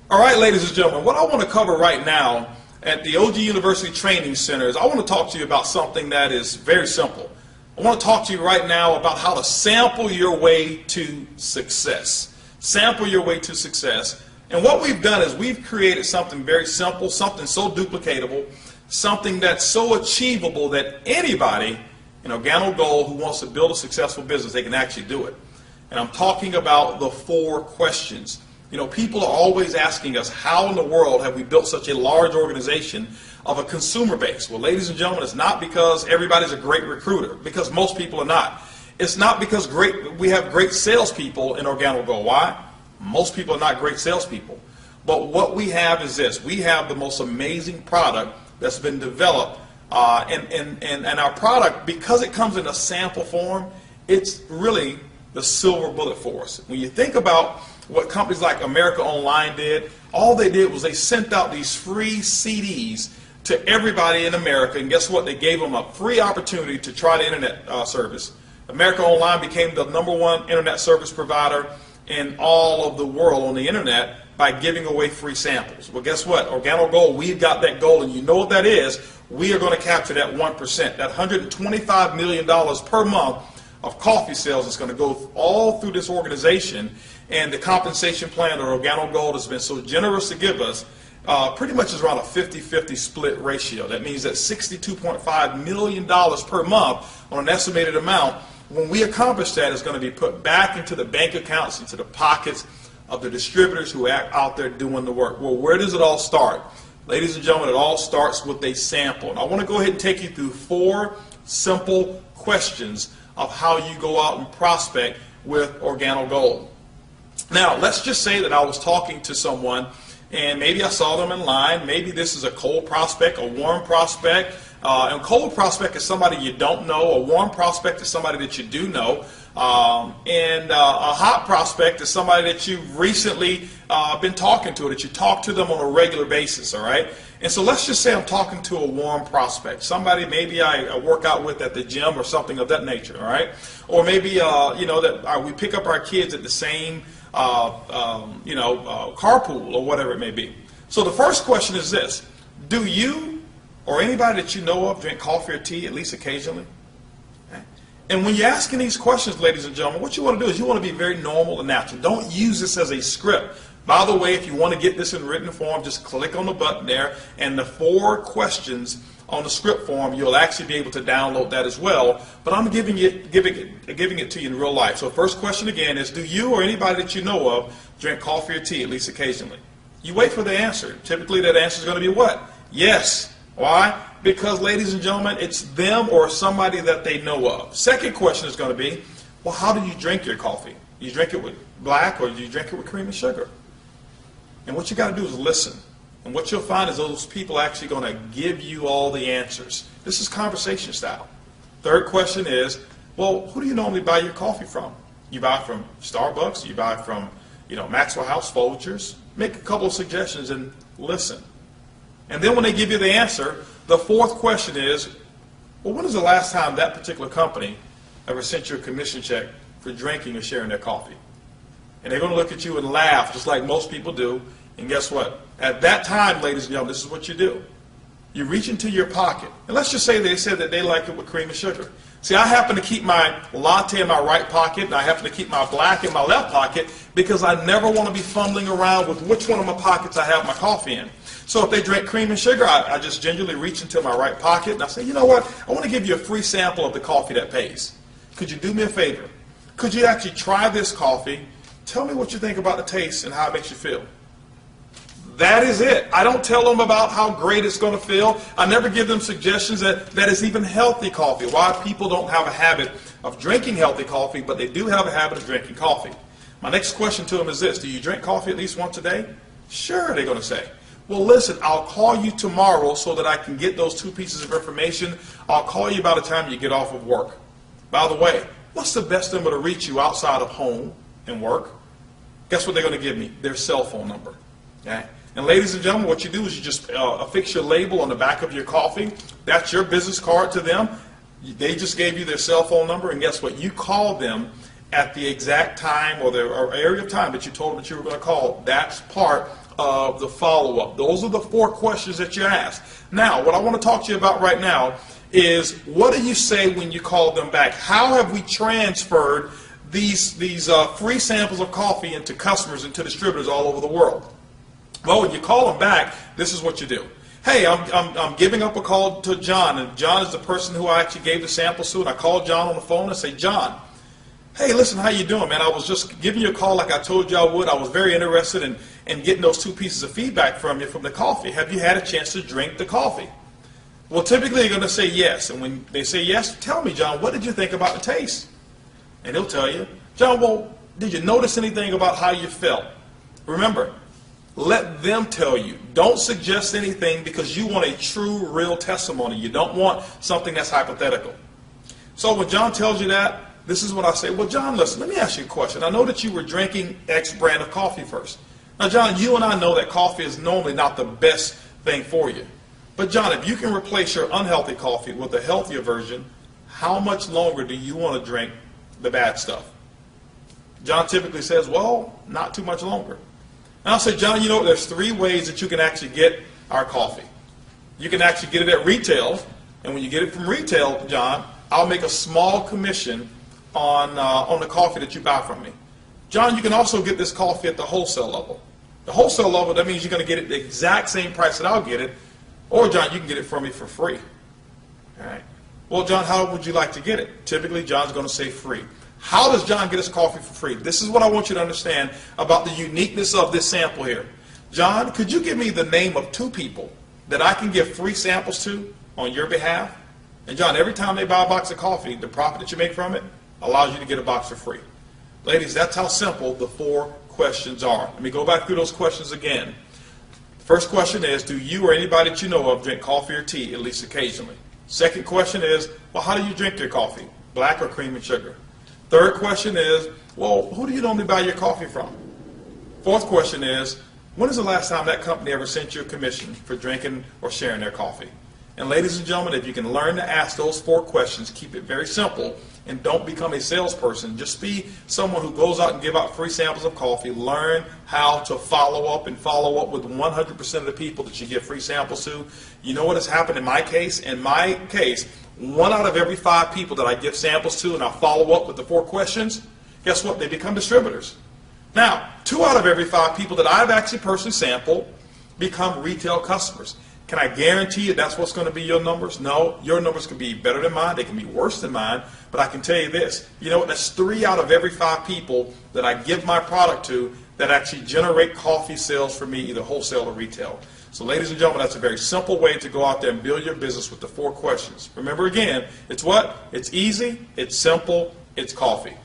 All right, ladies and gentlemen, what I want to cover right now at the OG University Training Center is I want to talk to you about something that is very simple. I want to talk to you right now about how to sample your way to success. Sample your way to success. And what we've done is we've created something very simple, something so duplicatable, something that's so achievable that anybody in Organo Gold who wants to build a successful business, they can actually do it. And I'm talking about the 4 questions. You know, people are always asking us, how in the world have we built such a large organization of a consumer base? Well, ladies and gentlemen, it's not because everybody's a great recruiter, because most people are not. It's not because we have great salespeople in Organo Gold. Why? Most people are not great salespeople. But what we have is this. We have the most amazing product that's been developed. And our product, because it comes in a sample form, it's really the silver bullet for us. When you think about what companies like America Online did, all they did was they sent out these free CDs to everybody in America, and guess what? They gave them a free opportunity to try the internet service. America Online became the #1 internet service provider in all of the world on the internet by giving away free samples. Well, guess what? Organo Gold, we've got that goal, and you know what that is. We are going to capture that 1%, that $125 million per month of coffee sales is going to go all through this organization. And the compensation plan that Organo Gold has been so generous to give us pretty much is around a 50-50 split ratio. That means that $62.5 million per month on an estimated amount, when we accomplish that, is going to be put back into the bank accounts, into the pockets of the distributors who are out there doing the work. Well, where does it all start? Ladies and gentlemen, it all starts with a sample. And I want to go ahead and take you through 4 simple questions of how you go out and prospect with Organo Gold. Now, let's just say that I was talking to someone and maybe I saw them in line. Maybe this is a cold prospect, a warm prospect. And cold prospect is somebody you don't know. A warm prospect is somebody that you do know. And a hot prospect is somebody that you've recently been talking to, that you talk to them on a regular basis, all right? And so let's just say I'm talking to a warm prospect, somebody maybe I work out with at the gym or something of that nature, all right? Or maybe, that we pick up our kids at the same, carpool or whatever it may be. So the first question is this: do you or anybody that you know of drink coffee or tea at least occasionally? Okay. And when you're asking these questions, ladies and gentlemen, what you want to do is you want to be very normal and natural. Don't use this as a script. By the way, if you want to get this in written form, just click on the button there, and the 4 questions on the script form, you'll actually be able to download that as well. But I'm giving it to you in real life. So first question again is, do you or anybody that you know of drink coffee or tea at least occasionally? You wait for the answer. Typically that answer is going to be what? Yes. Why? Because, ladies and gentlemen, it's them or somebody that they know of. Second question is going to be, well, how do you drink your coffee? Do you drink it with black or do you drink it with cream and sugar? And what you got to do is listen. And what you'll find is those people are actually going to give you all the answers. This is conversation style. Third question is, well, who do you normally buy your coffee from? You buy from Starbucks, you buy from, Maxwell House, Folgers. Make a couple of suggestions and listen. And then when they give you the answer, the 4th question is, well, when is the last time that particular company ever sent you a commission check for drinking or sharing their coffee? And they're going to look at you and laugh, just like most people do. And guess what? At that time, ladies and gentlemen, this is what you do. You reach into your pocket. And let's just say they said that they like it with cream and sugar. See, I happen to keep my latte in my right pocket, and I happen to keep my black in my left pocket, because I never want to be fumbling around with which one of my pockets I have my coffee in. So if they drink cream and sugar, I just gingerly reach into my right pocket, and I say, you know what? I want to give you a free sample of the coffee that pays. Could you do me a favor? Could you actually try this coffee? Tell me what you think about the taste and how it makes you feel. That is it. I don't tell them about how great it's going to feel. I never give them suggestions that it's even healthy coffee. Why people don't have a habit of drinking healthy coffee, but they do have a habit of drinking coffee. My next question to them is this: do you drink coffee at least once a day? Sure, they're going to say. Well, listen, I'll call you tomorrow so that I can get those 2 pieces of information. I'll call you by the time you get off of work. By the way, what's the best number to reach you outside of home and work? Guess what they're going to give me? Their cell phone number. Okay? And ladies and gentlemen, what you do is you just affix your label on the back of your coffee. That's your business card to them. They just gave you their cell phone number, and guess what? You call them at the exact time or area of time that you told them that you were going to call. That's part of the follow-up. Those are the 4 questions that you ask. Now, what I want to talk to you about right now is, what do you say when you call them back? How have we transferred these free samples of coffee into customers and to distributors all over the world? Well, when you call them back, this is what you do. Hey, I'm giving up a call to John, and John is the person who I actually gave the samples to, and I called John on the phone and say, John, hey, listen, how you doing, man? I was just giving you a call like I told you I would. I was very interested in getting those 2 pieces of feedback from you from the coffee. Have you had a chance to drink the coffee? Well, typically you're going to say yes, and when they say yes, tell me, John, what did you think about the taste? And he'll tell you, John, well, did you notice anything about how you felt? Remember, let them tell you. Don't suggest anything, because you want a true, real testimony. You don't want something that's hypothetical. So when John tells you that, this is what I say. Well, John, listen, let me ask you a question. I know that you were drinking X brand of coffee first. Now, John, you and I know that coffee is normally not the best thing for you. But, John, if you can replace your unhealthy coffee with a healthier version, how much longer do you want to drink the bad stuff? John typically says, well, not too much longer. And I'll say, John, you know, there's 3 ways that you can actually get our coffee. You can actually get it at retail, and when you get it from retail, John, I'll make a small commission on the coffee that you buy from me. John, you can also get this coffee at the wholesale level. The wholesale level, that means you're going to get it the exact same price that I'll get it, or, John, you can get it from me for free. All right. Well, John, how would you like to get it? Typically, John's going to say free. How does John get his coffee for free? This is what I want you to understand about the uniqueness of this sample here. John, could you give me the name of 2 people that I can give free samples to on your behalf? And, John, every time they buy a box of coffee, the profit that you make from it allows you to get a box for free. Ladies, that's how simple the 4 questions are. Let me go back through those questions again. First question is, do you or anybody that you know of drink coffee or tea at least occasionally? Second question is, well, how do you drink your coffee? Black or cream and sugar? Third question is, well, who do you normally buy your coffee from? Fourth question is, when is the last time that company ever sent you a commission for drinking or sharing their coffee? And ladies and gentlemen, if you can learn to ask those 4 questions, keep it very simple, and don't become a salesperson. Just be someone who goes out and give out free samples of coffee. Learn how to follow up with 100% of the people that you give free samples to. You know what has happened in my case? In my case, 1 out of every 5 people that I give samples to and I follow up with the 4 questions, guess what? They become distributors. Now, 2 out of every 5 people that I've actually personally sampled become retail customers. Can I guarantee you that's what's going to be your numbers? No, your numbers can be better than mine. They can be worse than mine. But I can tell you this. You know what? That's 3 out of every 5 people that I give my product to that actually generate coffee sales for me, either wholesale or retail. So ladies and gentlemen, that's a very simple way to go out there and build your business with the 4 questions. Remember again, it's what? It's easy, it's simple, it's coffee.